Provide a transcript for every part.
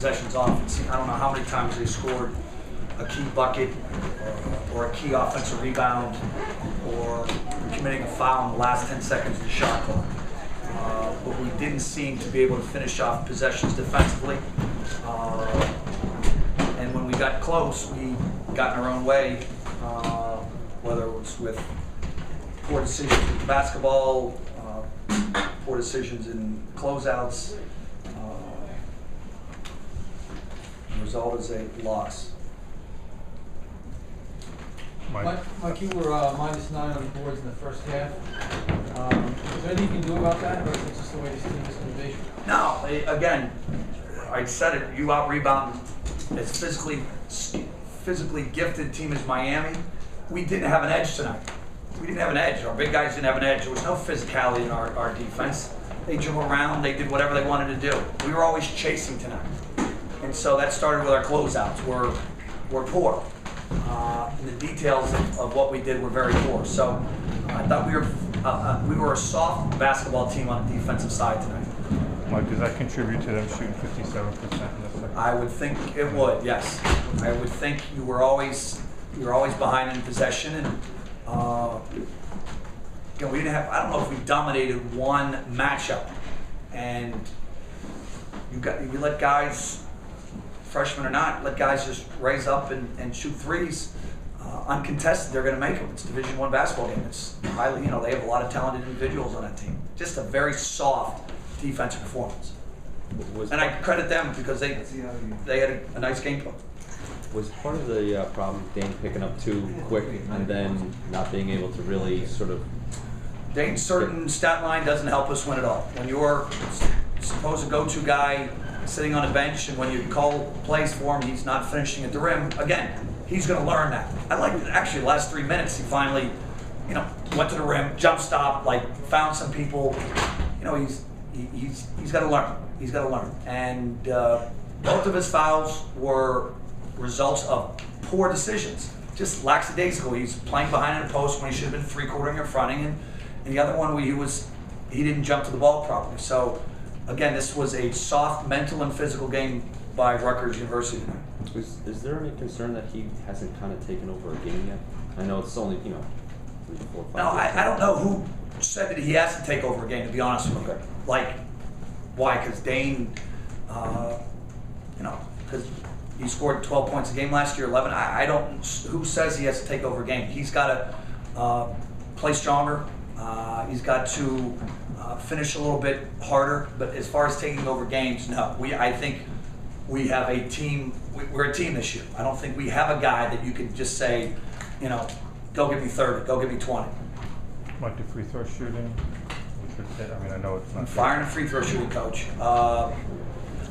possessions off. I don't know how many times they scored a key bucket or a key offensive rebound or committing a foul in the last 10 seconds of the shot clock. But we didn't seem to be able to finish off possessions defensively. And when we got close, we got in our own way, whether it was with poor decisions with the basketball, poor decisions in closeouts. The result is a loss. Mike, you were -9 on the boards in the first half. Is there anything you can do about that, or is it just the way this team is going to be? No, again, I said it, you out-rebound as physically gifted team as Miami. We didn't have an edge tonight. We didn't have an edge. Our big guys didn't have an edge. There was no physicality in our defense. They dribbled around, they did whatever they wanted to do. We were always chasing tonight. And so that started with our closeouts. We're poor. And the details of what we did were very poor. So I thought we were a soft basketball team on the defensive side tonight. Mike, does that contribute to them shooting 57% in the second? I would think it would, yes. I would think you were always behind in possession, and we didn't have. I don't know if we dominated one matchup, and you let guys, freshmen or not, let guys just raise up and shoot threes uncontested. They're going to make them. It's a Division I basketball game. It's highly, they have a lot of talented individuals on that team. Just a very soft defensive performance. And I credit them because they had a nice game plan. Was part of the problem Dane picking up too quick and then not being able to really sort of... Dane's certain stat line doesn't help us win at all. When you're supposed to go-to guy sitting on a bench and when you call plays for him, he's not finishing at the rim, again, he's going to learn that. I like that actually the last 3 minutes he finally, went to the rim, jump stop, found some people. He's got to learn. He's got to learn. And both of his fouls were results of poor decisions. Just lackadaisical. He's playing behind in a post when he should have been three-quartering or fronting, and the other one he didn't jump to the ball properly. So again, this was a soft mental and physical game by Rutgers University tonight. Is there any concern that he hasn't kind of taken over a game yet? I know it's only 3, 4, 5. No, I don't know who said that he has to take over a game, to be honest with you. Why? Because Dane, because he scored 12 points a game last year, 11. I don't. Who says he has to take over a game? He's got to play stronger. He's got to finish a little bit harder. But as far as taking over games, no. I think we have a team. We're a team this year. I don't think we have a guy that you could just say, go give me 30, go give me 20. Like the free throw shooting. I know it's not. I'm firing a free throw shooting coach.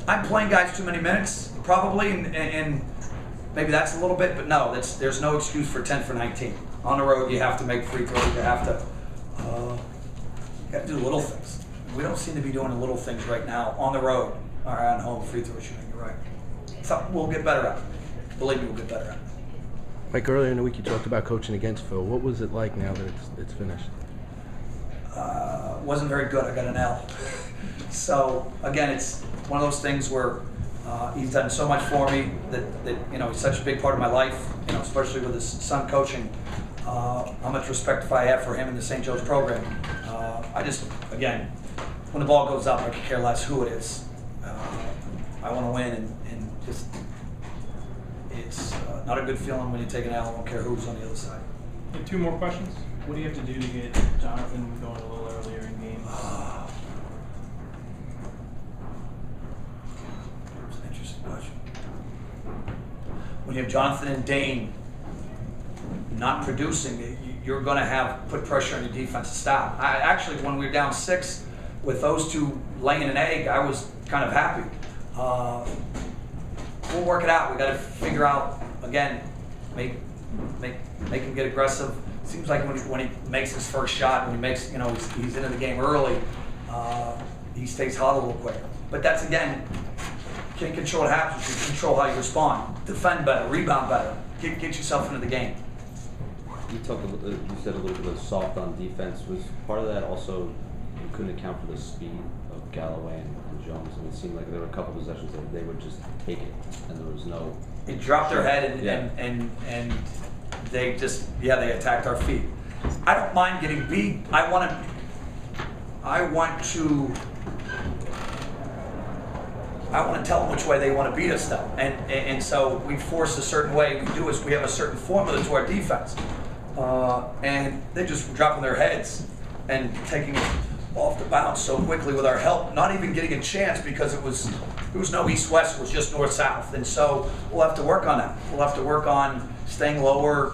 I'm playing guys too many minutes, probably, and maybe that's a little bit, but no, there's no excuse for 10 for 19. On the road, you have to make free throws. You have to do little things. We don't seem to be doing the little things right now on the road or on home free throw shooting. You're right. Something we'll get better at. Believe me, we'll get better at. Mike, earlier in the week you talked about coaching against Phil. What was it like now that it's finished? Wasn't very good. I got an L. So again, it's one of those things where he's done so much for me that he's such a big part of my life. Especially with his son coaching. How much respect I have for him in the St. Joe's program. Again, when the ball goes up, I could care less who it is. I want to win, and just it's not a good feeling when you take an L. I don't care who's on the other side. You have 2 more questions. What do you have to do to get Jonathan going a little earlier in games? That's an interesting question. When you have Jonathan and Dane not producing, you're going to put pressure on your defense to stop. Actually, when we were down 6 with those two laying an egg, I was kind of happy. We'll work it out. We got to figure out again, make him get aggressive. Seems like when he makes his first shot, when he makes, he's into the game early, he stays hot a little quicker. But that's, again, you can't control what happens. You can control how you respond. Defend better, rebound better, get yourself into the game. You said a little bit of soft on defense. Was part of that also you couldn't account for the speed of Galloway and Jones, and it seemed like there were a couple possessions that they would just take it, and there was no. It dropped their head Yeah. and they just, they attacked our feet. I don't mind getting beat. I want to tell them which way they want to beat us though. And so we force a certain way. We do is we have a certain formula to our defense. And they just were dropping their heads and taking it off the bounce so quickly with our help, not even getting a chance because it was no east-west, it was just north-south. And so we'll have to work on that. We'll have to work on staying lower,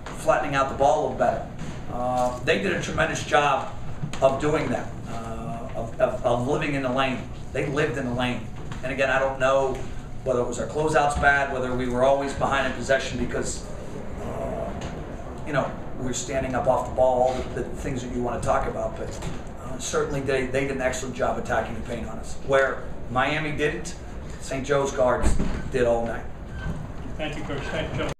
flattening out the ball a little better. They did a tremendous job of doing that, of living in the lane. They lived in the lane. And again, I don't know whether it was our closeouts bad, whether we were always behind in possession because, we were standing up off the ball, all the things that you want to talk about. But certainly they did an excellent job attacking the paint on us. Where Miami didn't, St. Joe's guards did all night. Thank you, Coach. Thank you, Joe.